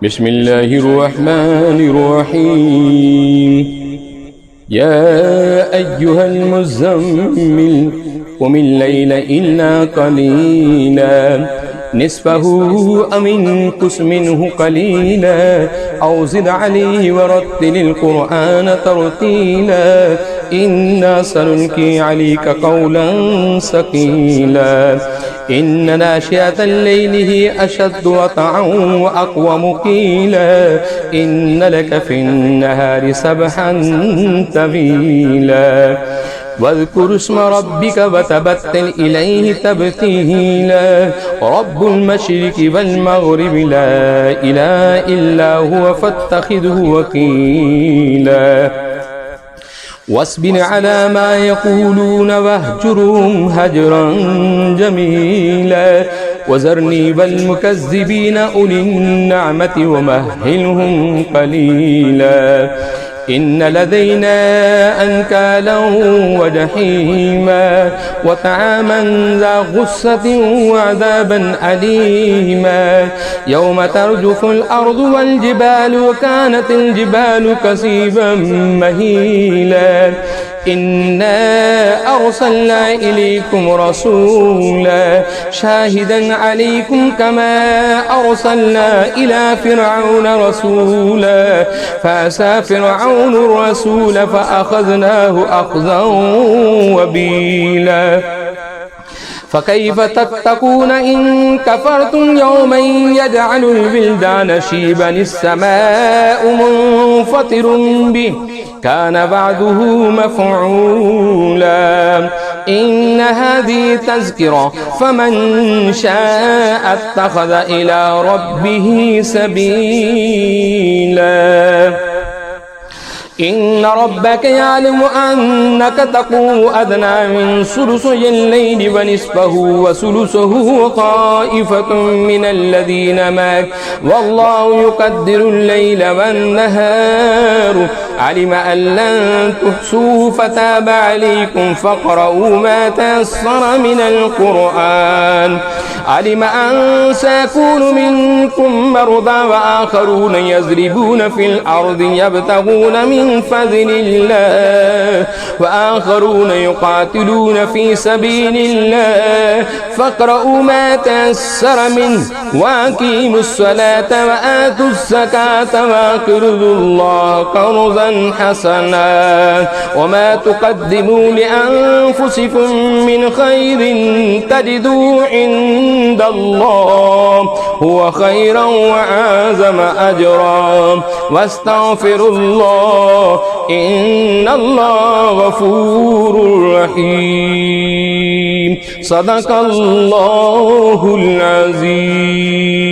بسم الله الرحمن الرحيم يا أيها المزمل قم الليل إلا قليلا نصفه أو انقص منه قليلا أو زد عليه ورتل القرآن ترتيلا إنا سنلقي عليك قولا ثقيلا إن ناشئة الليل هي أشد وطئا وأقوم قيلا إن لك في النهار سبحا طويلا واذكر اسم ربك وتبتل إليه تبتيلا رب المشرق والمغرب لا إله إلا هو فاتخذه وكيلا واصبر على ما يقولون واهجرهم هجرا جميلا وذرني والمكذبين أولي النعمة ومهلهم قليلا إن لدينا أنكالا وجحيما وطعاما ذا غصة وعذابا أليما يوم ترجف الأرض والجبال وكانت الجبال كثيبا مهيلا إنا أرسلنا إليكم رسولا شاهدا عليكم كما أرسلنا إلى فرعون رسولا فعصى فرعون الرسول فأخذناه أخذا وبيلا فكيف تتقون إن كفرتم يوما يجعل الولدان شيبا السماء منفطر به كان بعده مفعولا إن هذه تذكرة فمن شاء اتخذ إلى ربه سبيلا إن ربك يعلم أنك تقوم أدنى من ثلثي الليل ونصفه وثلثه وطائفة من الذين معك والله يقدر الليل والنهار علم أن لن تحصوا فتاب عليكم فاقرؤوا ما تيسر من القرآن علم أن سيكون منكم مرضى وآخرون يضربون في الأرض يبتغون من فضل الله وآخرون يقاتلون في سبيل الله فاقرؤوا ما تيسر منه وأقيموا الصلاة وآتوا الزكاة وأقرضوا الله قرضا حسنا وما تقدموا لأنفسكم من خير تجدوه عند الله هو خيرا وأعظم أجرا واستغفروا الله إن الله غفور رحيم صدق الله العظيم.